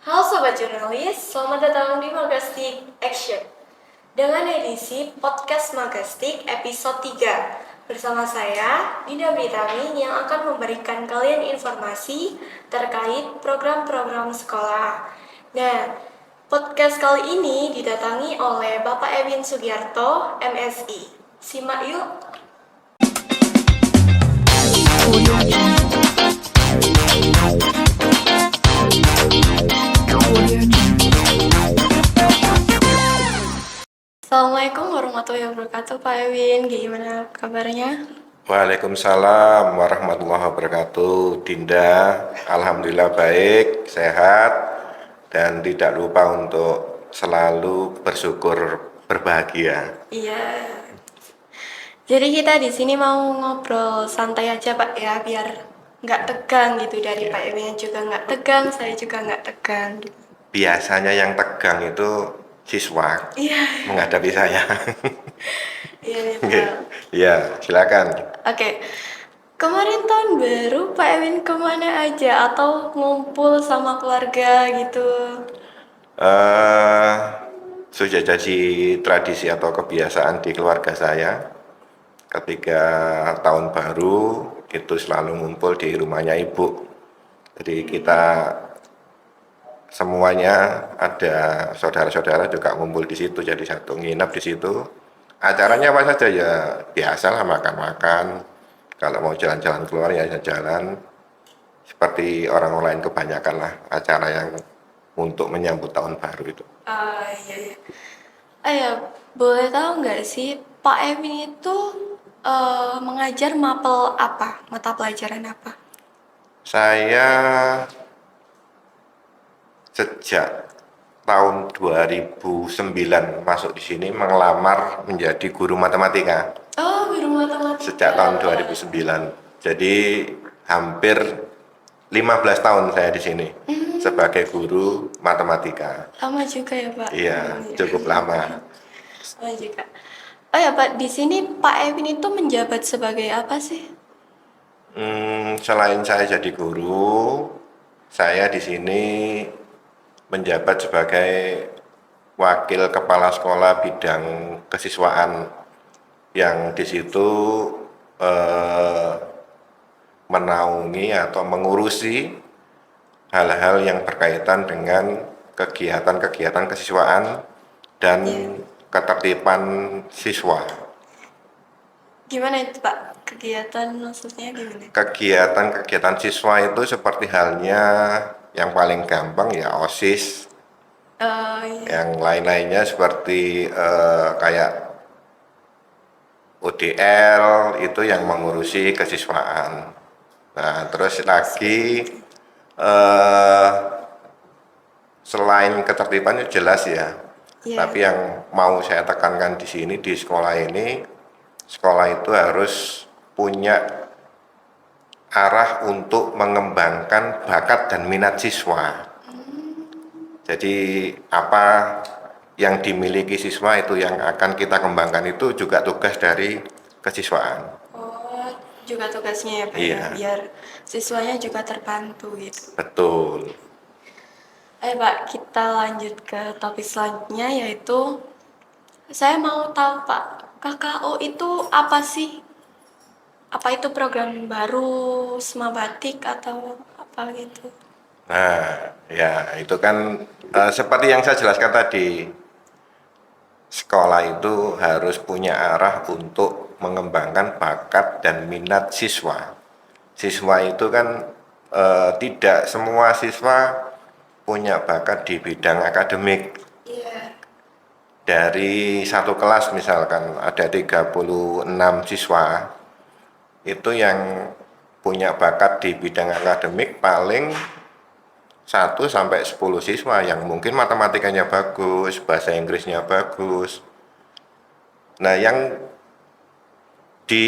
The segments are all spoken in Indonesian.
Halo Sobat Jurnalis, selamat datang di Magastik Action dengan edisi Podcast Magastik episode 3 bersama saya, Dinda Britami, yang akan memberikan kalian informasi terkait program-program sekolah. Nah, podcast kali ini didatangi oleh Bapak Ewin Sugiarto, MSI. Simak yuk! Assalamualaikum warahmatullahi wabarakatuh, Pak Ewin. Gimana kabarnya? Waalaikumsalam warahmatullahi wabarakatuh. Dinda, alhamdulillah baik, sehat, dan tidak lupa untuk selalu bersyukur berbahagia. Iya. Jadi kita di sini mau ngobrol santai aja Pak ya, biar nggak tegang gitu, dari Pak Ewin juga nggak tegang, saya juga nggak tegang. Biasanya yang tegang itu siswa Iya, menghadapi saya. iya nih Pak. Ya, silakan. Oke, kemarin tahun baru Pak Ewin kemana aja atau ngumpul sama keluarga gitu? eh Sudah jadi tradisi atau kebiasaan di keluarga saya. Ketika tahun baru itu selalu ngumpul di rumahnya ibu. Jadi kita semuanya ada saudara-saudara juga ngumpul di situ, jadi satu nginep di situ. Acaranya apa saja ya, biasalah makan-makan. Kalau mau jalan-jalan keluar ya jalan. Seperti orang lain kebanyakan lah acara yang untuk menyambut tahun baru itu. Iya, iya. Ya, boleh tahu nggak sih Pak Ewin itu mengajar mapel apa? Mata pelajaran apa? Saya sejak tahun 2009 masuk di sini mengelamar menjadi guru matematika. Oh, guru matematika. Sejak tahun 2009. Jadi hampir 15 tahun saya di sini sebagai guru matematika. Lama juga ya, Pak? Iya, cukup lama. Lama juga. Oh ya, Pak, di sini Pak Ewin itu menjabat sebagai apa sih? Selain saya jadi guru, saya di sini menjabat sebagai wakil kepala sekolah bidang kesiswaan yang di situ eh, menaungi atau mengurusi hal-hal yang berkaitan dengan kegiatan-kegiatan kesiswaan dan ketertiban siswa. Gimana itu, Pak? Kegiatan maksudnya gimana? Kegiatan-kegiatan siswa itu seperti halnya yang paling gampang ya OSIS, Iya. yang lain-lainnya seperti kayak UDL itu yang mengurusi kesiswaan. Nah, terus lagi selain ketertiban itu jelas ya. Iya. Tapi yang mau saya tekankan di sini di sekolah ini, sekolah itu harus punya arah untuk mengembangkan bakat dan minat siswa. Jadi apa yang dimiliki siswa itu yang akan kita kembangkan, itu juga tugas dari kesiswaan. Oh, juga tugasnya ya, Pak, ya? Iya. Biar siswanya juga terbantu gitu. Betul. Pak, kita lanjut ke topik selanjutnya, yaitu saya mau tahu, Pak, KKO itu apa sih? Apa itu program baru, Semabatik, atau apa gitu? Nah, ya itu kan seperti yang saya jelaskan tadi, sekolah itu harus punya arah untuk mengembangkan bakat dan minat siswa. Siswa itu kan tidak semua siswa punya bakat di bidang akademik. Iya. Dari satu kelas misalkan ada 36 siswa, itu yang punya bakat di bidang akademik paling 1 sampai 10 siswa yang mungkin matematikanya bagus, bahasa Inggrisnya bagus. Nah, yang di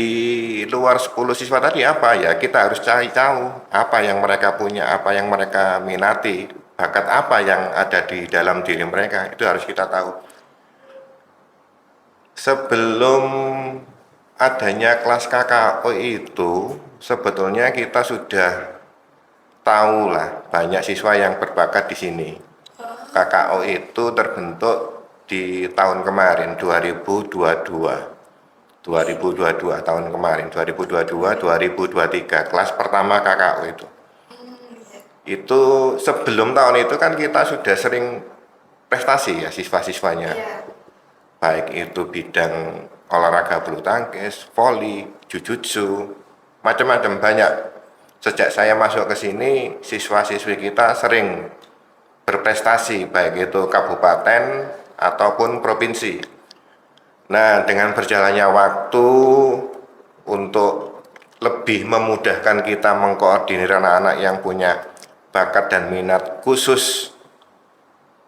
luar 10 siswa tadi apa ya? Kita harus cari tahu apa yang mereka punya, apa yang mereka minati, bakat apa yang ada di dalam diri mereka. Itu harus kita tahu. Sebelum adanya kelas KKO itu, sebetulnya kita sudah tahu lah banyak siswa yang berbakat di sini. KKO itu terbentuk di tahun kemarin 2022 tahun kemarin 2022 kelas pertama KKO itu. Itu sebelum tahun itu kan kita sudah sering prestasi ya siswa-siswanya. Baik itu bidang olahraga bulu tangkis, voli, jujutsu, macam-macam banyak. Sejak saya masuk ke sini, siswa-siswi kita sering berprestasi, baik itu kabupaten ataupun provinsi. Nah, dengan berjalannya waktu untuk lebih memudahkan kita mengkoordinir anak-anak yang punya bakat dan minat khusus,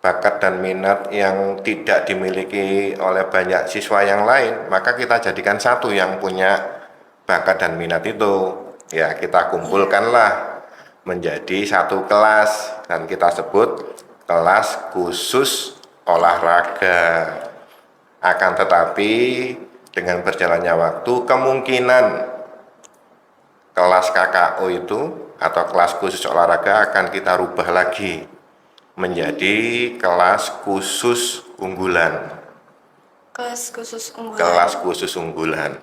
bakat dan minat yang tidak dimiliki oleh banyak siswa yang lain, maka kita jadikan satu yang punya bakat dan minat itu. Ya, kita kumpulkanlah menjadi satu kelas dan kita sebut kelas khusus olahraga. Akan tetapi dengan berjalannya waktu kemungkinan kelas KKO itu atau kelas khusus olahraga akan kita rubah lagi menjadi kelas khusus unggulan. Kelas khusus unggulan. Kelas khusus unggulan.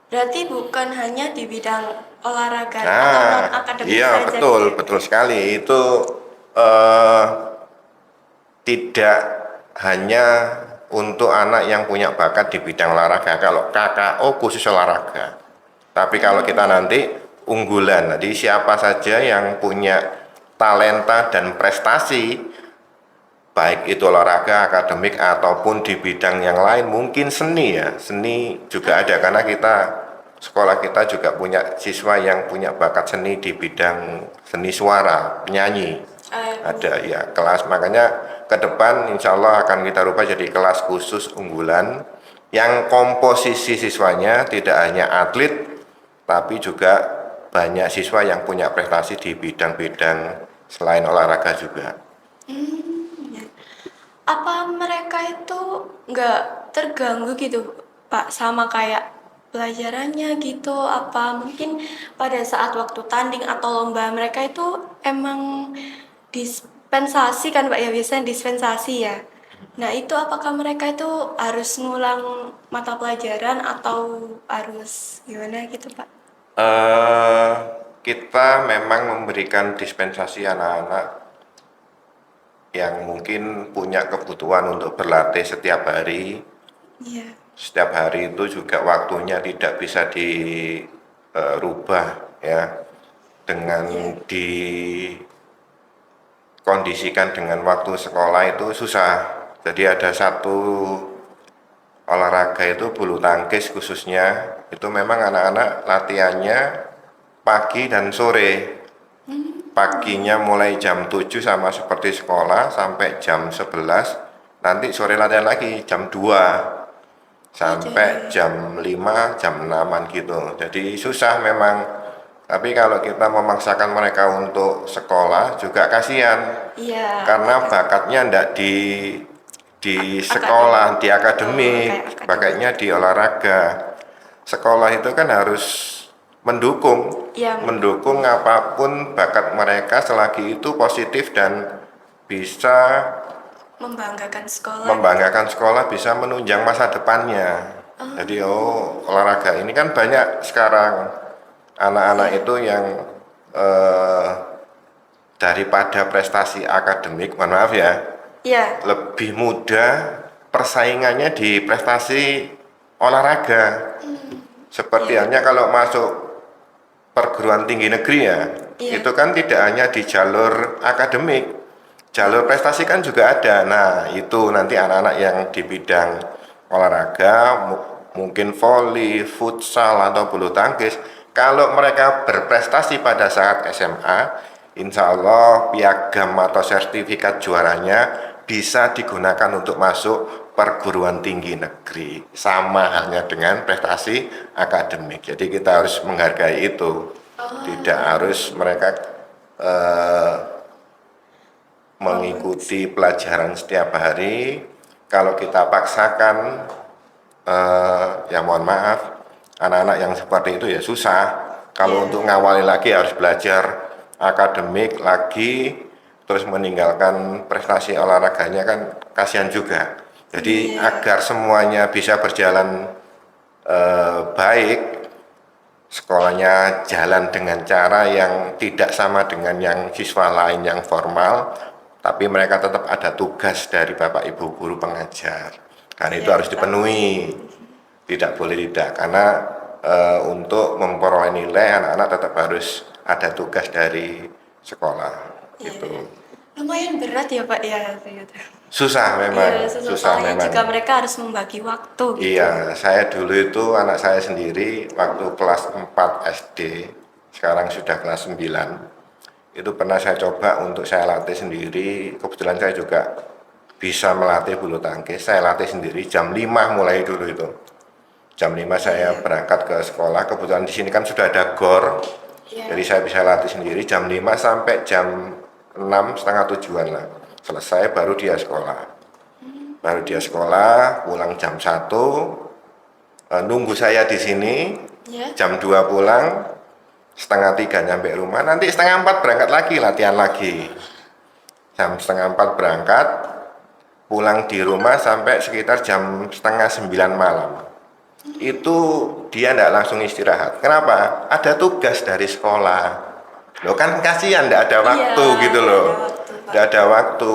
Berarti bukan hanya di bidang olahraga atau Nah, non-akademik iya saja betul, gitu ya? betul sekali. Itu tidak hanya untuk anak yang punya bakat di bidang olahraga. Kalau KKO khusus olahraga. Tapi kalau kita nanti unggulan, jadi siapa saja yang punya talenta dan prestasi, baik itu olahraga, akademik, ataupun di bidang yang lain, mungkin seni ya, seni juga ada karena sekolah kita juga punya siswa yang punya bakat seni di bidang seni suara, penyanyi. Ada ya kelas, makanya ke depan insya Allah akan kita rubah jadi kelas khusus unggulan yang komposisi siswanya tidak hanya atlet, tapi juga banyak siswa yang punya prestasi di bidang-bidang selain olahraga juga. Apa mereka itu nggak terganggu gitu, Pak, sama kayak pelajarannya gitu? Apa mungkin pada saat waktu tanding atau lomba mereka itu emang dispensasi kan, Pak, ya biasanya dispensasi ya. Nah, itu apakah mereka itu harus ngulang mata pelajaran atau harus gimana gitu, Pak? Kita memang memberikan dispensasi anak-anak yang mungkin punya kebutuhan untuk berlatih setiap hari. Iya. Setiap hari itu juga waktunya tidak bisa dirubah ya, dengan dikondisikan dengan waktu sekolah itu susah. Jadi ada satu olahraga itu bulu tangkis khususnya, itu memang anak-anak latihannya pagi dan sore. Paginya mulai jam 7 sama seperti sekolah sampai jam 11, nanti sore latihan lagi jam 2 sampai jam 5, jam 6 gitu. Jadi susah memang. Tapi kalau kita memaksakan mereka untuk sekolah juga kasihan. Iya. Karena bakatnya ndak di sekolah, di akademik, bakatnya di olahraga. Sekolah itu kan harus mendukung, mendukung apapun bakat mereka selagi itu positif dan bisa membanggakan sekolah, bisa menunjang masa depannya. Jadi olahraga ini kan banyak sekarang anak-anak itu yang daripada prestasi akademik, mohon maaf ya, lebih mudah persaingannya di prestasi olahraga. Seperti halnya kalau masuk perguruan tinggi negeri ya, itu kan tidak hanya di jalur akademik, jalur prestasi kan juga ada. Nah, itu nanti anak-anak yang di bidang olahraga, mungkin voli, futsal, atau bulu tangkis, kalau mereka berprestasi pada saat SMA, insya Allah piagam atau sertifikat juaranya bisa digunakan untuk masuk perguruan tinggi negeri, sama halnya dengan prestasi akademik. Jadi kita harus menghargai itu. Tidak harus mereka mengikuti pelajaran setiap hari. Kalau kita paksakan, ya mohon maaf, anak-anak yang seperti itu ya susah. Kalau untuk ngawali lagi harus belajar akademik lagi, terus meninggalkan prestasi olahraganya kan kasihan juga. Jadi agar semuanya bisa berjalan baik, sekolahnya jalan dengan cara yang tidak sama dengan yang siswa lain yang formal, tapi mereka tetap ada tugas dari Bapak Ibu guru pengajar. Kan itu harus dipenuhi, tidak boleh tidak, karena untuk memperoleh nilai anak-anak tetap harus ada tugas dari sekolah. Gitu. Lumayan berat ya Pak ya ternyata. Susah memang, Iya, susah soalnya memang. juga mereka harus membagi waktu gitu. Iya, saya dulu itu anak saya sendiri waktu kelas 4 SD, sekarang sudah kelas 9, itu pernah saya coba untuk saya latih sendiri. Kebetulan saya juga bisa melatih bulu tangkis, saya latih sendiri jam 5 mulai dulu itu. Jam 5 saya berangkat ke sekolah, kebetulan di sini kan sudah ada gor, jadi saya bisa latih sendiri jam 5 sampai jam 6, setengah 7-an lah. Selesai baru dia sekolah. Baru dia sekolah, pulang jam 1, nunggu saya di sini, jam 2 pulang, setengah 3 nyampe rumah, nanti setengah 4 berangkat lagi, latihan lagi. Jam setengah 4 berangkat, pulang di rumah sampai sekitar jam setengah 9 malam. Itu dia tidak langsung istirahat. Kenapa? Ada tugas dari sekolah. Loh kan kasihan, tidak ada waktu gitu loh. Tidak ada waktu.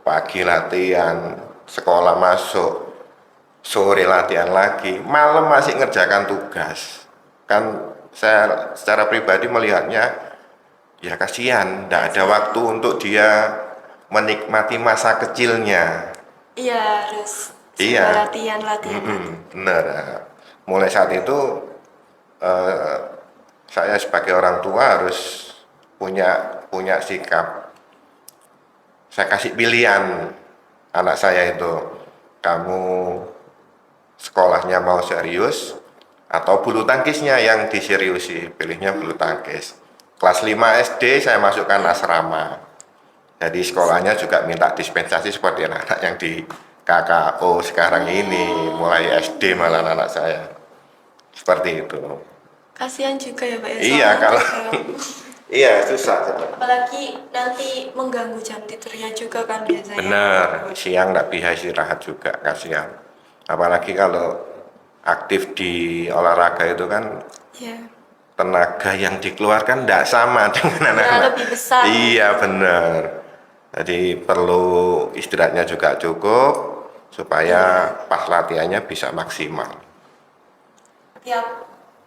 Pagi latihan, sekolah masuk, sore latihan lagi, malam masih ngerjakan tugas. Kan saya secara pribadi melihatnya, ya kasihan, tidak ada waktu untuk dia menikmati masa kecilnya. Iya, harus Iya. latihan. Benar. Mulai saat itu saya sebagai orang tua harus punya sikap. Saya kasih pilihan anak saya itu, kamu sekolahnya mau serius atau bulu tangkisnya yang diseriusi, pilihnya bulu tangkis. Kelas 5 SD saya masukkan asrama. Jadi sekolahnya juga minta dispensasi seperti anak-anak yang di KKO sekarang ini, mulai SD malah anak saya. Seperti itu. Kasihan juga ya Pak ya. Iya, kalau iya susah. Apalagi nanti mengganggu jam tidurnya juga kan biasanya. Benar, siang nggak bisa istirahat juga, kasihan. Apalagi kalau aktif di olahraga itu kan tenaga yang dikeluarkan tidak sama dengan anak-anak. Lebih besar. Iya benar. Jadi perlu istirahatnya juga cukup supaya pas latihannya bisa maksimal. Tiap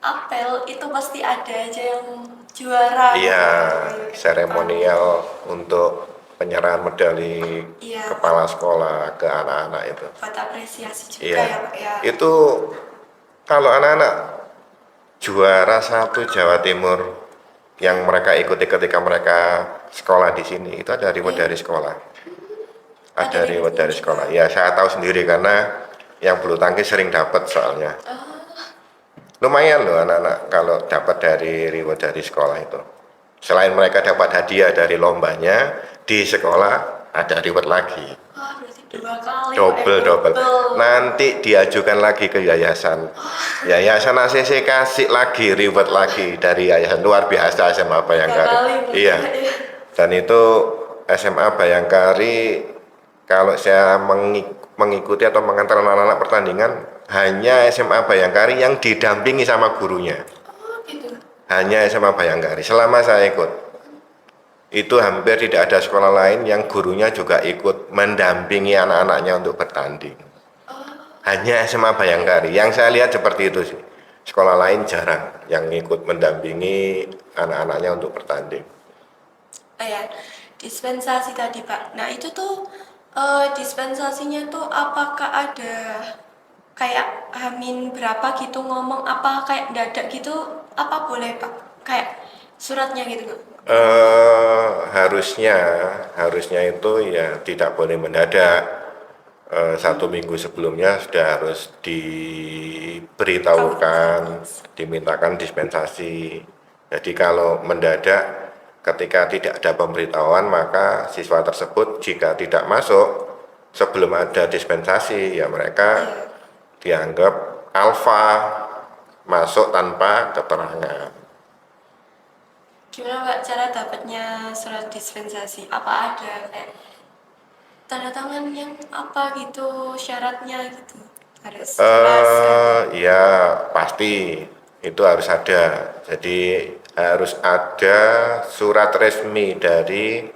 apel itu pasti ada aja yang juara. Iya, seremonial untuk penyerahan medali kepala sekolah ke anak-anak itu. Buat apresiasi juga Iya. ya Pak ya. Itu kalau anak-anak juara 1 Jawa Timur yang mereka ikuti ketika mereka sekolah di sini, itu ada reward dari sekolah. Ada reward dari sekolah. Ya, saya tahu sendiri karena yang bulu tangkis sering dapat soalnya. Lumayan loh anak-anak kalau dapat dari reward dari sekolah itu. Selain mereka dapat hadiah dari lombanya, di sekolah ada reward lagi. Berarti 2 kali. Double. Nanti diajukan lagi ke yayasan. Yayasan ACC kasih lagi reward lagi dari yayasan. Luar biasa SMA Bayangkari. Iya. Dan itu SMA Bayangkari, kalau saya mengikuti atau mengantar anak-anak pertandingan, hanya SMA Bayangkari yang didampingi sama gurunya. Gitu. Hanya SMA Bayangkari selama saya ikut. Itu hampir tidak ada sekolah lain yang gurunya juga ikut mendampingi anak-anaknya untuk bertanding. Hanya SMA Bayangkari. Yang saya lihat seperti itu sih. Sekolah lain jarang yang ikut mendampingi anak-anaknya untuk bertanding. Dispensasi tadi Pak. Nah itu tuh dispensasinya tuh apakah ada kayak Hamin berapa gitu ngomong, apa kayak dadak gitu, apa boleh Pak? Kayak suratnya gitu Pak? Harusnya itu ya tidak boleh mendadak. 1 minggu sebelumnya sudah harus diberitahukan, dimintakan dispensasi. Jadi kalau mendadak ketika tidak ada pemberitahuan, maka siswa tersebut jika tidak masuk sebelum ada dispensasi, ya mereka dianggap alfa, masuk tanpa keterangan. Gimana Pak cara dapatnya surat dispensasi? Apa ada kayak tanda tangan yang apa gitu syaratnya gitu? Harus jelas kan ya? Ya pasti itu harus ada. Jadi harus ada surat resmi dari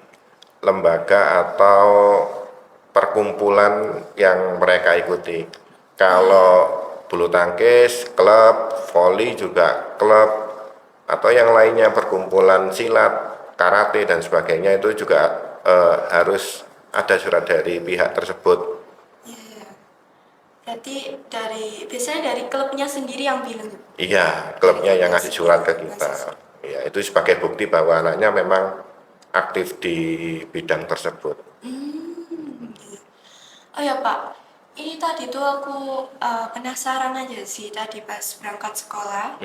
lembaga atau perkumpulan yang mereka ikuti. Kalau bulu tangkis, klub, voli juga klub, atau yang lainnya perkumpulan silat, karate dan sebagainya itu juga harus ada surat dari pihak tersebut. Iya. Berarti biasanya dari klubnya sendiri yang bilang. Iya, Dari klubnya yang klubnya ngasih surat ke sendiri, kita. ngasih. Ya, itu sebagai bukti bahwa anaknya memang aktif di bidang tersebut. Iya. Oh ya Pak, ini tadi tuh aku penasaran aja sih tadi pas berangkat sekolah.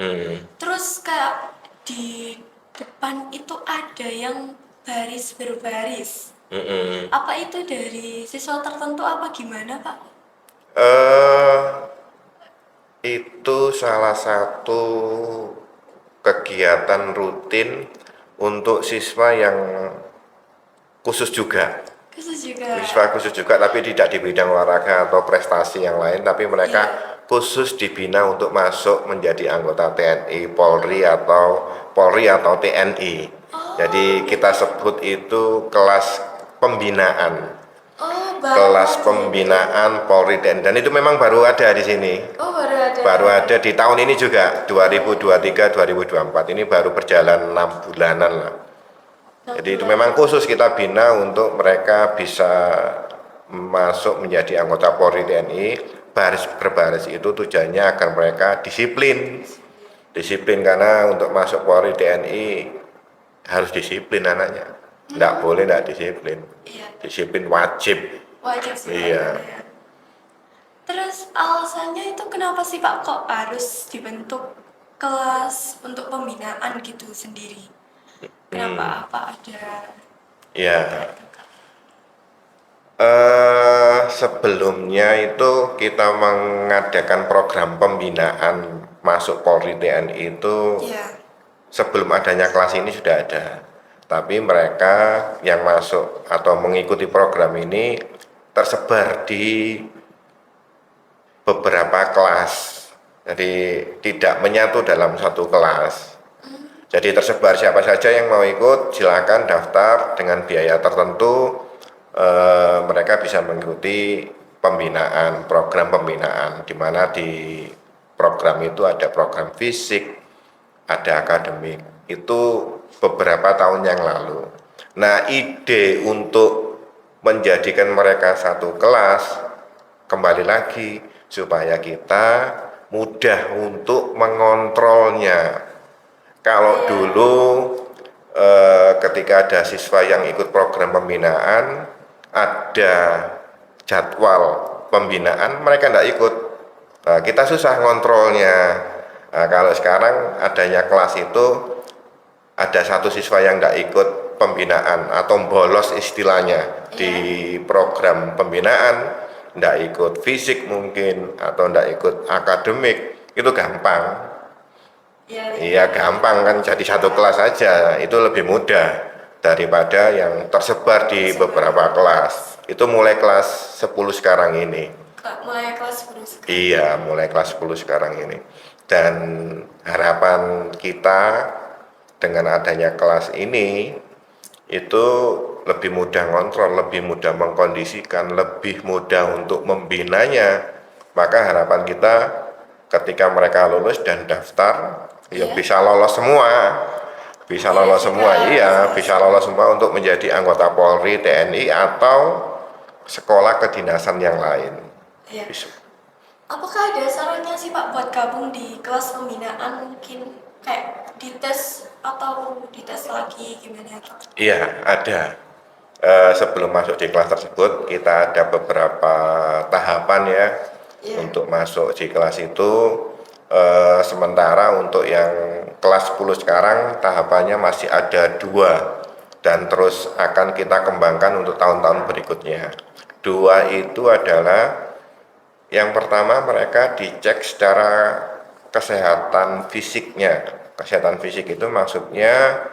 Terus kayak di depan itu ada yang baris berbaris. Apa itu dari siswa tertentu apa gimana Pak? eh itu salah satu kegiatan rutin untuk siswa yang khusus juga. Khusus juga. Siswa khusus juga, tapi tidak di bidang olahraga atau prestasi yang lain, tapi mereka Iya. khusus dibina untuk masuk menjadi anggota TNI, Polri atau TNI. Jadi kita sebut itu kelas pembinaan, Oh, baru kelas ada pembinaan Polri TNI, dan itu memang baru ada di sini. Oh, baru ada. Baru ada di tahun ini juga, 2023-2024 ini baru berjalan 6 bulanan lah. Jadi itu memang khusus kita bina untuk mereka bisa masuk menjadi anggota Polri TNI. Baris berbaris itu tujuannya agar mereka disiplin. Disiplin karena untuk masuk Polri TNI harus disiplin anaknya. Tidak boleh tidak disiplin. Iya. Disiplin wajib. Wajib sih. Iya. Pak, ya. Terus alasannya itu kenapa sih Pak kok harus dibentuk kelas untuk pembinaan gitu sendiri? Kenapa? Apa ada? Ya, sebelumnya itu kita mengadakan program pembinaan masuk Polri TNI itu Iya. sebelum adanya kelas ini sudah ada. Tapi mereka yang masuk atau mengikuti program ini tersebar di beberapa kelas. Jadi tidak menyatu dalam satu kelas. Jadi tersebar siapa saja yang mau ikut silakan daftar dengan biaya tertentu. Mereka bisa mengikuti pembinaan, program pembinaan, di mana di program itu ada program fisik, ada akademik. Itu beberapa tahun yang lalu. Nah, ide untuk menjadikan mereka satu kelas kembali lagi supaya kita mudah untuk mengontrolnya. Kalau dulu ketika ada siswa yang ikut program pembinaan, ada jadwal pembinaan, mereka tidak ikut. Kita susah ngontrolnya. Kalau sekarang adanya kelas itu, ada satu siswa yang tidak ikut pembinaan atau bolos istilahnya di program pembinaan, tidak ikut fisik mungkin atau tidak ikut akademik, itu gampang. Iya gampang kan, jadi satu kelas saja itu lebih mudah daripada yang tersebar di beberapa kelas. Itu mulai kelas 10 sekarang ini. Mulai kelas 10 sekarang. Iya, mulai kelas 10 sekarang ini. Dan harapan kita dengan adanya kelas ini itu lebih mudah ngontrol, lebih mudah mengkondisikan, lebih mudah untuk membinanya. Maka harapan kita ketika mereka lulus dan daftar, ya bisa lolos semua. Bisa lolos semua, iya, bisa lolos semua untuk menjadi anggota Polri, TNI atau sekolah kedinasan yang lain. Iya. Bisa. Apakah ada sarannya sih Pak buat gabung di kelas pembinaan mungkin kayak dites atau dites lagi gimana gitu? Iya, ada. Sebelum masuk di kelas tersebut, kita ada beberapa tahapan ya untuk masuk di kelas itu. Sementara untuk yang kelas 10 sekarang tahapannya masih ada 2 dan terus akan kita kembangkan untuk tahun-tahun berikutnya. 2 itu adalah yang pertama mereka dicek secara kesehatan fisiknya. Kesehatan fisik itu maksudnya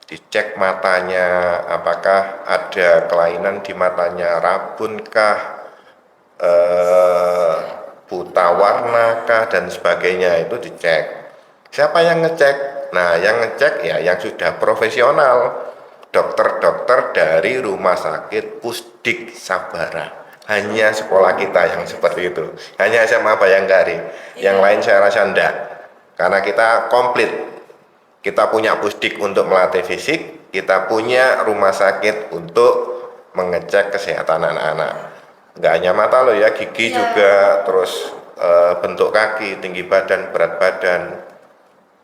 dicek matanya, apakah ada kelainan di matanya, rabunkah, buta warnakah, dan sebagainya, itu dicek. Siapa yang ngecek? Nah, yang ngecek ya yang sudah profesional, dokter-dokter dari Rumah Sakit Pusdik Sabara. Hanya sekolah kita yang seperti itu, hanya SMA Bayangkari. Yang lain saya rasa enggak, karena kita komplit. Kita punya pusdik untuk melatih fisik, kita punya rumah sakit untuk mengecek kesehatan anak-anak. Nggak hanya mata loh ya, gigi juga, terus bentuk kaki, tinggi badan, berat badan,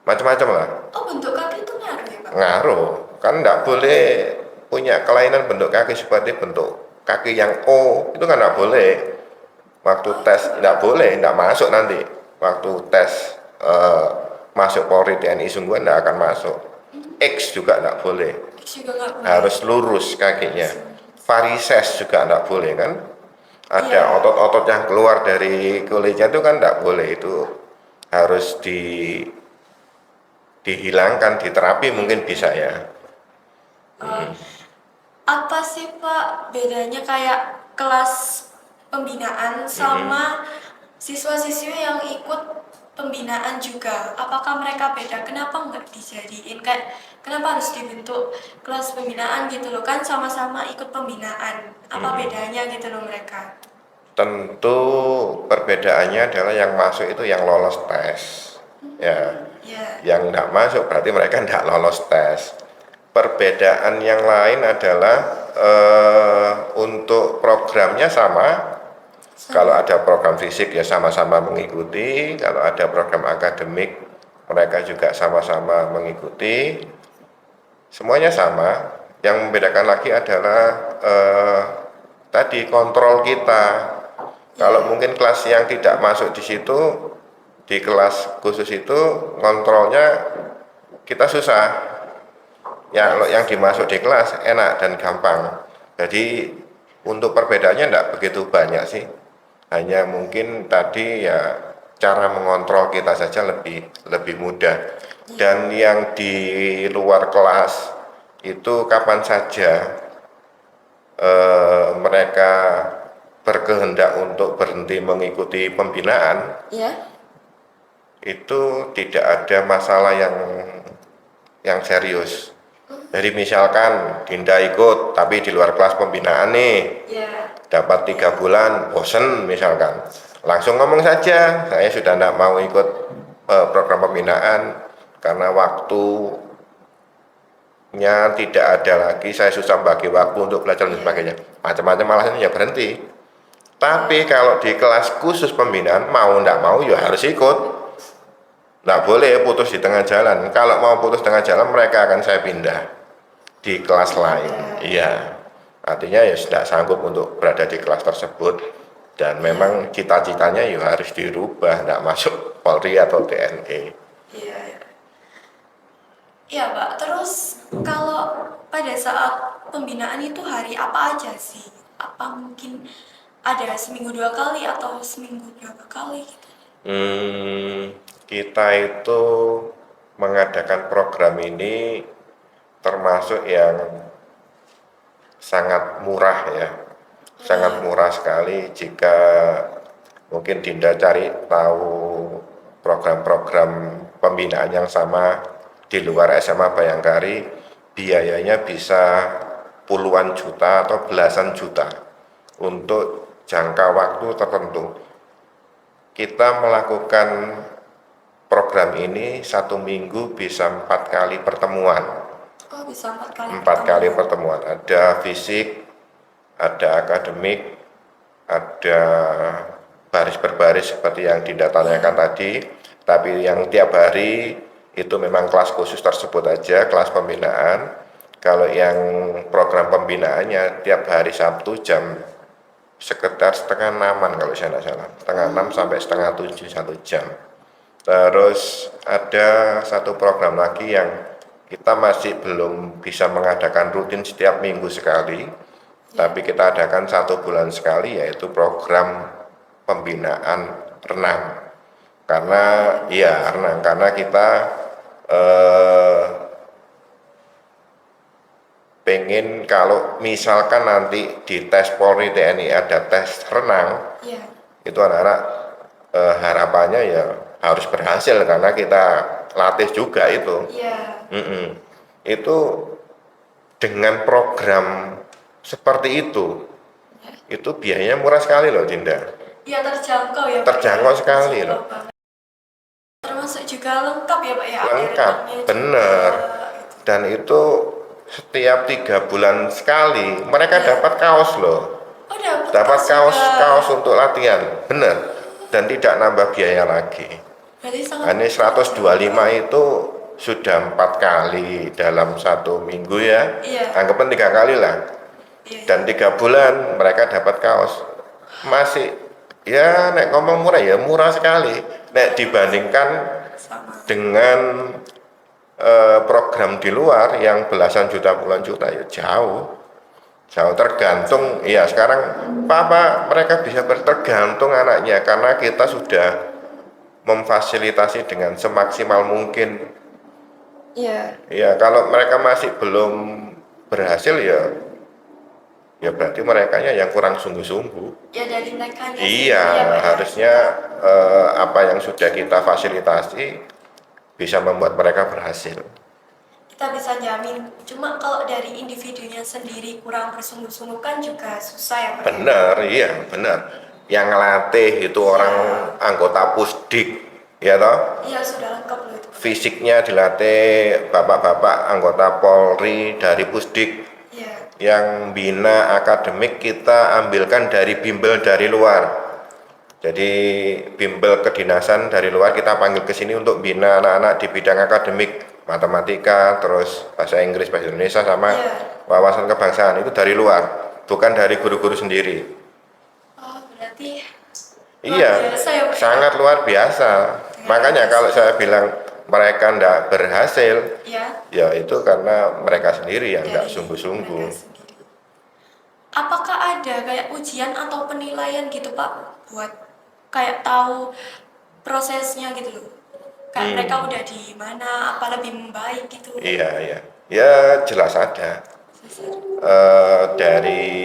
macam-macam lah. Oh, bentuk kaki itu ngaruh ya, Pak? Ngaruh, kan nggak boleh punya kelainan bentuk kaki seperti bentuk kaki yang O, itu kan nggak boleh. Waktu tes nggak boleh, nggak masuk nanti. Waktu tes masuk Polri TNI Sungguhan nggak akan masuk. X juga nggak boleh, Juga nggak boleh. harus lurus kakinya. Varises juga nggak boleh kan. Ada otot-otot yang keluar dari kulitnya itu kan nggak boleh, itu harus dihilangkan, diterapi mungkin bisa ya. Apa sih Pak bedanya kayak kelas pembinaan sama siswa-siswi yang ikut pembinaan juga? Apakah mereka beda? Kenapa nggak dijadiin kayak kenapa harus dibentuk kelas pembinaan gitu loh, kan sama-sama ikut pembinaan? Apa bedanya gitu loh mereka? Tentu perbedaannya adalah yang masuk itu yang lolos tes, ya. Ya. Yang nggak masuk berarti mereka nggak lolos tes. Perbedaan yang lain adalah untuk programnya sama. Kalau ada program fisik ya sama-sama mengikuti, kalau ada program akademik mereka juga sama-sama mengikuti. Semuanya sama. Yang membedakan lagi adalah tadi kontrol kita. Kalau mungkin kelas yang tidak masuk di situ, di kelas khusus itu kontrolnya kita susah. Yang dimasuk di kelas enak dan gampang. Jadi untuk perbedaannya tidak begitu banyak sih. Hanya mungkin tadi ya cara mengontrol kita saja lebih mudah. Dan yang di luar kelas itu kapan saja mereka berkehendak untuk berhenti mengikuti pembinaan, itu tidak ada masalah yang serius. Jadi misalkan Dinda ikut tapi di luar kelas pembinaan nih, dapat 3 bulan bosen misalkan, langsung ngomong saja, saya sudah tidak mau ikut program pembinaan karena waktunya tidak ada lagi, saya susah bagi waktu untuk belajar dan sebagainya, macam-macam alasannya, ya berhenti. Tapi kalau di kelas khusus pembinaan mau tidak mau ya harus ikut, tidak boleh putus di tengah jalan. Kalau mau putus tengah jalan mereka akan saya pindah di kelas lain. Iya, artinya ya sudah sanggup untuk berada di kelas tersebut dan memang cita-citanya ya harus dirubah, tidak masuk Polri atau TNI. Iya Pak, terus kalau pada saat pembinaan itu hari apa aja sih? Apa mungkin ada seminggu 2 kali atau seminggu berapa kali gitu? Kita itu mengadakan program ini termasuk yang sangat murah ya, sangat murah sekali. Jika mungkin Dinda cari tahu program-program pembinaan yang sama di luar SMA Bayangkari, biayanya bisa puluhan juta atau belasan juta untuk jangka waktu tertentu. Kita melakukan program ini 1 minggu bisa 4 kali pertemuan. Oh, bisa 4 kali 4 kali pertemuan. Ada fisik, ada akademik, ada baris berbaris seperti yang Dinda tanyakan tadi. Tapi yang tiap hari itu memang kelas khusus tersebut aja, kelas pembinaan. Kalau yang program pembinaannya tiap hari Sabtu jam sekitar setengah 6-an kalau saya tidak salah, setengah 6 sampai setengah 7, 1 jam. Terus ada satu program lagi yang kita masih belum bisa mengadakan rutin setiap minggu sekali, tapi kita adakan 1 bulan sekali, yaitu program pembinaan renang. Karena ya renang, karena kita pengen kalau misalkan nanti di tes Polri TNI ada tes renang, Iya. itu anak-anak harapannya ya harus berhasil karena kita latih juga itu. Iya. Mm-mm. Itu dengan program seperti itu biayanya murah sekali loh, Dinda. Iya, terjangkau ya Pak. Terjangkau sekali Terjangkau loh. banget. Termasuk juga lengkap ya Pak ya. Lengkap, Air bener. juga, gitu. Dan itu setiap 3 bulan sekali mereka dapat kaos loh. Oh, dapat Dapat kaos juga. kaos untuk latihan, bener. Dan tidak nambah biaya lagi. Berarti sangat Ini 125 itu sudah 4 kali dalam 1 minggu ya. Iya. Anggapan 3 kali lah. Iya. Dan 3 bulan mereka dapat kaos. Masih ya nek ngomong murah ya murah sekali. Nek dibandingkan Sama. dengan program di luar yang belasan juta puluhan juta ya jauh tergantung ya sekarang Papa mereka bisa bertergantung anaknya karena kita sudah memfasilitasi dengan semaksimal mungkin. Iya. Ya kalau mereka masih belum berhasil ya berarti mereka yang kurang sungguh-sungguh. Ya dari mereka Iya, harusnya apa yang sudah kita fasilitasi bisa membuat mereka berhasil. kita bisa jamin. Cuma kalau dari individunya sendiri kurang bersungguh-sungguh kan juga susah ya Pak. Benar, iya benar. Yang ngelatih itu orang anggota Pusdik, ya toh? Iya, sudah lengkap loh itu. Fisiknya dilatih bapak-bapak anggota Polri dari Pusdik. Iya. Yang bina akademik kita ambilkan dari bimbel dari luar. Jadi bimbel kedinasan dari luar kita panggil ke sini untuk bina anak-anak di bidang akademik, matematika, terus bahasa Inggris, bahasa Indonesia sama wawasan kebangsaan itu dari luar, bukan dari guru-guru sendiri. Oh, berarti Iya, luar biasa ya, Pak? sangat luar biasa. Makanya kalau saya bilang mereka tidak berhasil, ya itu karena mereka sendiri yang tidak Dari sungguh-sungguh. mereka sendiri. Apakah ada kayak ujian atau penilaian gitu Pak buat kayak tahu prosesnya gitu loh? Kayak mereka udah di mana, apa lebih membaik gitu? Iya, iya. Ya jelas ada. Dari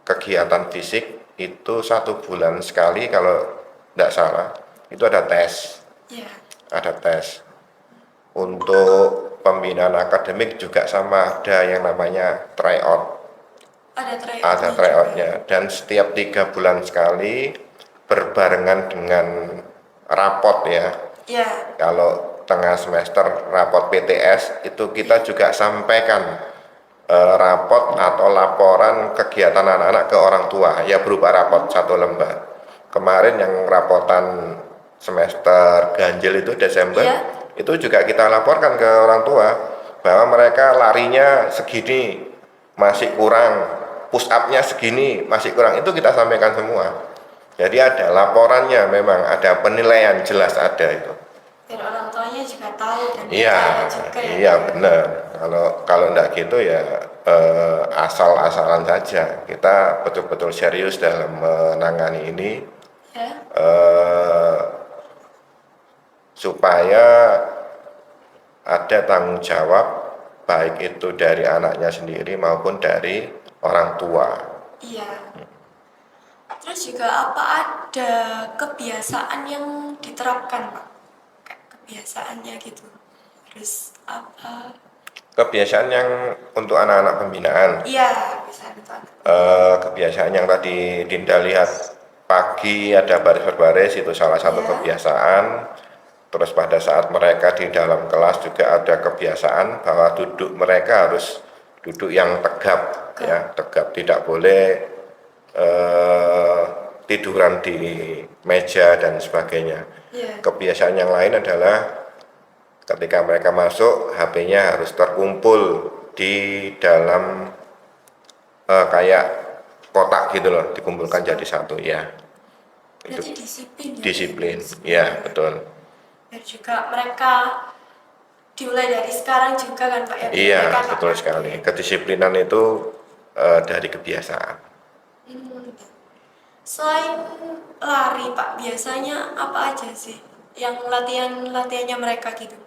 kegiatan fisik itu 1 bulan sekali kalau tidak salah itu ada tes. Iya. Ada tes. Untuk pembinaan akademik juga sama ada yang namanya tryout. Ada tryoutnya dan setiap 3 bulan sekali berbarengan dengan rapot ya. Iya. Kalau tengah semester rapot PTS itu kita juga sampaikan rapot atau laporan kegiatan anak-anak ke orang tua ya berupa rapot 1 lembar. Kemarin yang rapotan semester ganjil itu Desember itu juga kita laporkan ke orang tua bahwa mereka larinya segini masih kurang, push up-nya segini masih kurang, itu kita sampaikan semua. Jadi ada laporannya, memang ada penilaian jelas ada itu. Dan orang tuanya juga tahu dan Iya, juga ya. iya benar. Kalau enggak gitu ya asal-asalan saja. Kita betul-betul serius dalam menangani ini supaya ada tanggung jawab baik itu dari anaknya sendiri maupun dari orang tua. Iya. Terus juga apa ada kebiasaan yang diterapkan Pak? Kayak kebiasaannya gitu. Terus apa? Kebiasaan yang untuk anak-anak pembinaan. Iya, bisa itu. Kebiasaan yang tadi Dinda lihat pagi ada baris berbaris itu salah satu kebiasaan. Terus pada saat mereka di dalam kelas juga ada kebiasaan bahwa duduk mereka harus duduk yang tegap, ya tegap, tidak boleh tiduran di meja dan sebagainya. Kebiasaan yang lain adalah ketika mereka masuk HP-nya harus terkumpul di dalam kayak kotak gitu loh, dikumpulkan jadi satu ya. Berarti disiplin. Disiplin, ya betul. Dan juga mereka dimulai dari sekarang juga kan Pak ya? Iya, betul sekali. Kedisiplinan itu dari kebiasaan. Selain lari Pak, biasanya apa aja sih yang latihannya mereka gitu?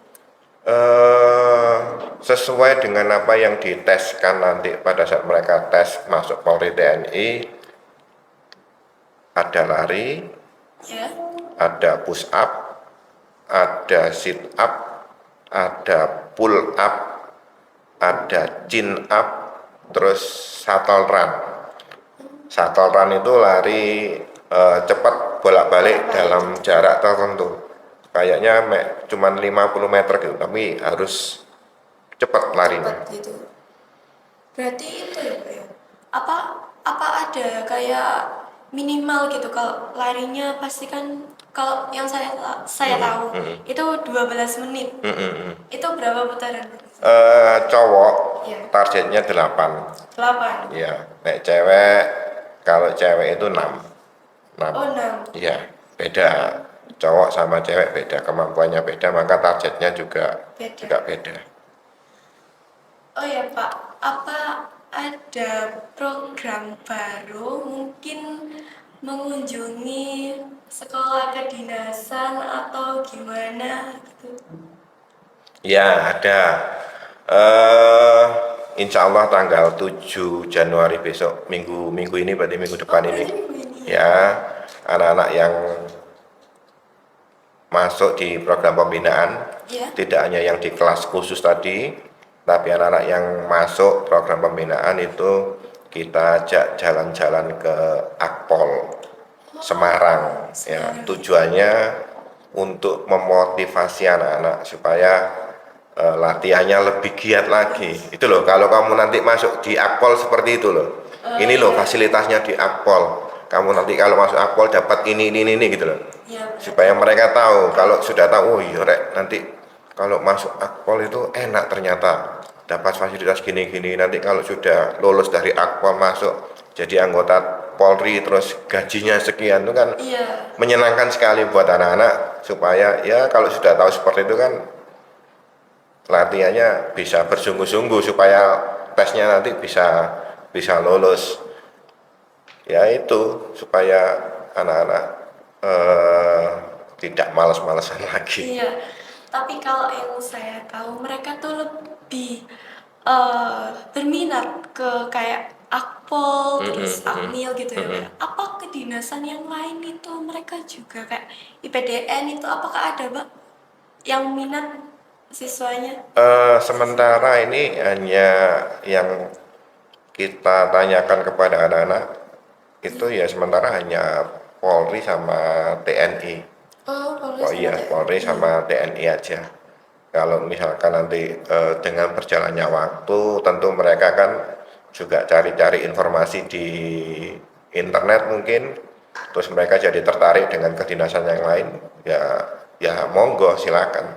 sesuai dengan apa yang diteskan nanti pada saat mereka tes masuk Polri TNI. Ada lari, Ya. ada push up, ada sit up, ada pull up, ada chin up, terus shuttle run. Shuttle run itu lari cepat bolak-balik dalam jarak tertentu. Kayaknya cuman 50 meter gitu, tapi harus cepat larinya. Cepat gitu. Berarti itu ya, Pak, ya? Apa ada kayak minimal gitu kalau larinya pasti kan kalau yang saya tahu itu 12 menit. Itu berapa putaran? Cowok Ya. targetnya 8. 8. Ya, nek cewek, kalau cewek itu 6. Oh, 6. Ya, beda. Cowok sama cewek beda, kemampuannya beda, maka targetnya juga beda. Oh ya Pak, apa ada program baru mungkin mengunjungi sekolah kedinasan atau gimana gitu? Ya, ada. eh Insya Allah tanggal 7 Januari besok, minggu ini, berarti minggu depan ini. Berarti minggu ini. Ya, anak-anak yang masuk di program pembinaan, Ya. tidak hanya yang di kelas khusus tadi, tapi anak-anak yang masuk program pembinaan itu kita ajak jalan-jalan ke Akpol Semarang. Ya, tujuannya untuk memotivasi anak-anak supaya latihannya lebih giat lagi. Itu loh, kalau kamu nanti masuk di Akpol seperti itu loh. Ini loh fasilitasnya di Akpol. Kamu nanti kalau masuk Akpol dapat ini gitu loh. Ya, Supaya mereka tahu, kalau sudah tahu, oh iya rek, nanti kalau masuk Akpol itu enak ternyata, dapat fasilitas gini-gini. Nanti kalau sudah lulus dari Akpol masuk jadi anggota Polri, terus gajinya sekian, itu kan iya. menyenangkan sekali buat anak-anak. Supaya ya kalau sudah tahu seperti itu kan latihannya bisa bersungguh-sungguh supaya tesnya nanti bisa lulus. Ya itu supaya anak-anak tidak malas-malasan lagi. Iya, tapi kalau yang saya tahu mereka tuh lebih berminat ke kayak Akpol, terus Akmil gitu ya. Pak. Apa kedinasan yang lain itu mereka juga kayak IPDN itu apakah ada, Mbak, yang minat siswanya? Sementara ini hanya yang kita tanyakan kepada anak-anak itu ya sementara hanya Polri sama TNI. Oh, Oh iya, Polri sama TNI aja. Kalau misalkan nanti dengan berjalannya waktu, tentu mereka kan juga cari-cari informasi di internet mungkin, terus mereka jadi tertarik dengan kedinasan yang lain, ya monggo silakan,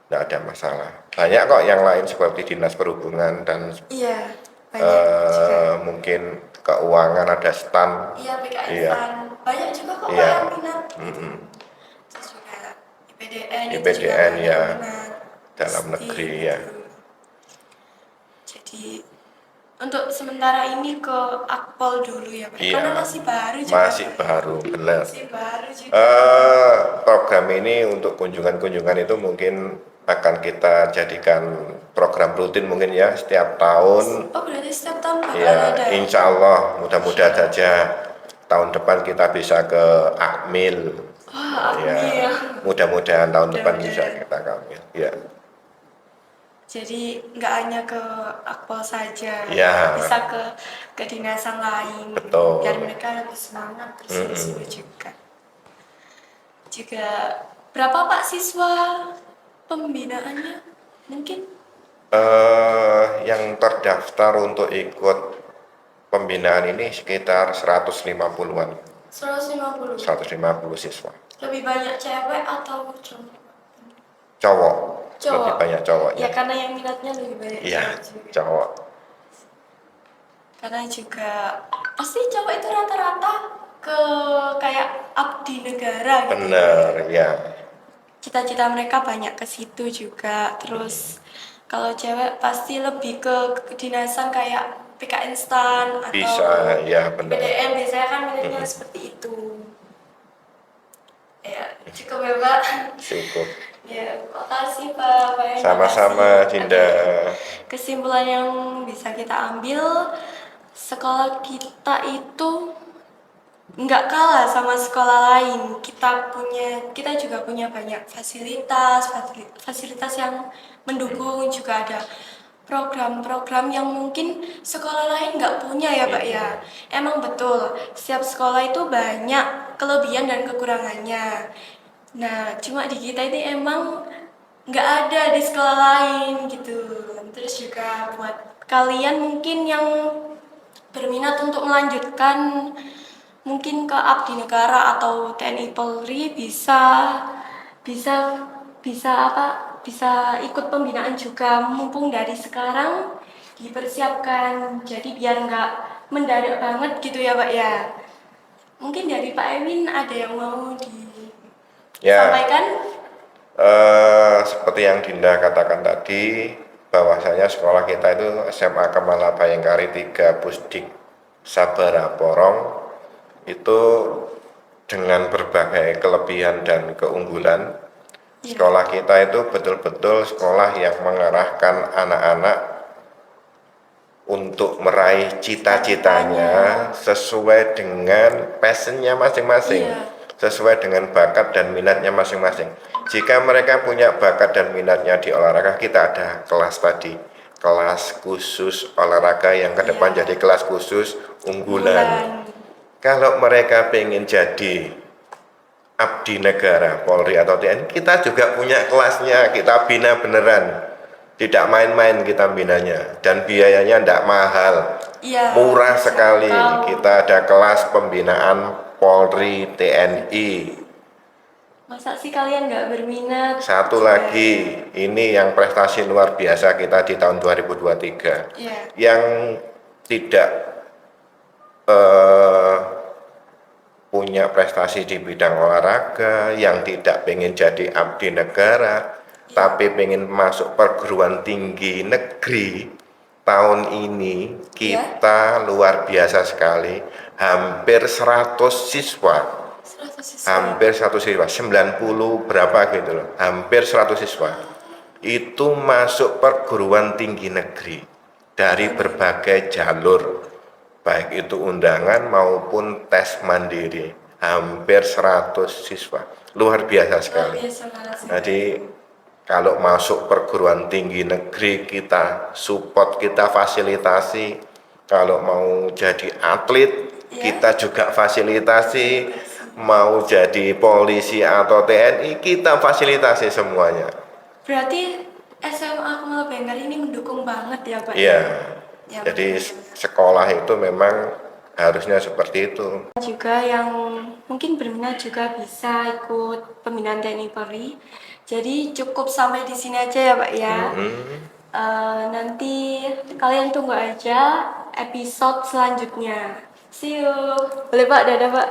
tidak ada masalah. Banyak kok yang lain seperti dinas perhubungan dan Iya, banyak juga. mungkin keuangan ada stan. Iya, PKN Iya. banyak juga kok Pak, Iya. yang minat. Terus juga IPDN itu juga IPDN banyak ya, minat. dalam Pasti negeri ya. gitu. Jadi untuk sementara ini ke Akpol dulu ya Pak, Iya. karena masih baru juga. Masih Pak. baru, benar. Masih baru juga. Program ini untuk kunjungan-kunjungan itu mungkin akan kita jadikan program rutin mungkin ya setiap tahun. Oh, berarti setiap tahun bakal Ya, ada. insya Allah mudah-mudahan saja tahun depan kita bisa ke Akmil. Wah, Ya, Akmil. mudah-mudahan tahun depan bisa Mudah-mudahan. kita ke Akmil. Ya, Jadi nggak hanya ke Akpol saja, Ya. bisa ke kedinasan lain. Betul. Biar mereka lebih semangat terus siswa juga. Juga berapa Pak siswa pembinaannya? Mungkin yang terdaftar untuk ikut pembinaan ini sekitar 150-an, 150. 150 siswa. Lebih banyak cewek atau cowok? Cowok, Cowok. lebih banyak cowoknya. Ya karena yang minatnya lebih banyak Iya, cowok juga. cowok. Karena juga pasti cowok itu rata-rata ke kayak abdi negara gitu. Bener, ya. Cita-cita mereka banyak ke situ juga. Terus kalau cewek pasti lebih ke kedinasan kayak PKN stan atau Bisa, ya benar. PDN biasanya kan minatnya seperti itu. Ya, cukup ya Pak. Cukup. Ya, makasih Pak Bayan, Sama-sama, makasih. Dinda. Oke. Kesimpulan yang bisa kita ambil, sekolah kita itu nggak kalah sama sekolah lain. Kita juga punya banyak fasilitas yang mendukung, juga ada program-program yang mungkin sekolah lain nggak punya ya Pak ya. Emang betul, setiap sekolah itu banyak kelebihan dan kekurangannya. Nah, cuma di kita ini emang nggak ada di sekolah lain gitu. Terus juga buat kalian mungkin yang berminat untuk melanjutkan mungkin ke abdi negara atau TNI Polri bisa bisa apa bisa ikut pembinaan juga mumpung dari sekarang dipersiapkan, jadi biar nggak mendadak banget gitu ya Pak ya. Mungkin dari Pak Emin ada yang mau Ya, disampaikan? seperti yang Dinda katakan tadi, bahwasanya sekolah kita itu SMA Kemala Bayangkari 3 Pusdik Sabara Porong itu dengan berbagai kelebihan dan keunggulan. Iya. Sekolah kita itu betul-betul sekolah yang mengarahkan anak-anak untuk meraih cita-citanya sesuai dengan passionnya masing-masing, Iya. sesuai dengan bakat dan minatnya masing-masing. Jika mereka punya bakat dan minatnya di olahraga, kita ada kelas tadi, kelas khusus olahraga yang ke depan Iya. jadi kelas khusus unggulan. Bulan. Kalau mereka pengen jadi abdi negara, Polri atau TNI, kita juga punya kelasnya, kita bina beneran. Tidak main-main kita binanya, dan biayanya tidak mahal, Iya. murah sekali. Kalau Kita ada kelas pembinaan Polri, TNI. masa sih kalian nggak berminat? Satu Juga. lagi, ini yang prestasi luar biasa kita di tahun 2023. Iya. Yang tidak eh, punya prestasi di bidang olahraga, yang tidak pengen jadi abdi negara, tapi pengen masuk perguruan tinggi negeri, tahun ini kita luar biasa sekali, hampir 100 siswa, 100 siswa. hampir 100 siswa, 90 berapa gitu loh, hampir 100 siswa, itu masuk perguruan tinggi negeri dari berbagai jalur, baik itu undangan maupun tes mandiri, hampir 100 siswa, luar biasa sekali. Luar biasa banget sih. Jadi kalau masuk perguruan tinggi negeri kita support, kita fasilitasi. Kalau mau jadi atlet kita juga fasilitasi, mau jadi polisi atau TNI kita fasilitasi semuanya. Berarti SMA Kumala Bayangkari ini mendukung banget ya Pak? Iya. Ya, Jadi sekolah itu memang harusnya seperti itu. juga yang mungkin berminat juga bisa ikut pembinaan TNI Polri. Jadi cukup sampai di sini aja ya Pak ya. Nanti kalian tunggu aja episode selanjutnya. See you. Boleh Pak, dadah Pak.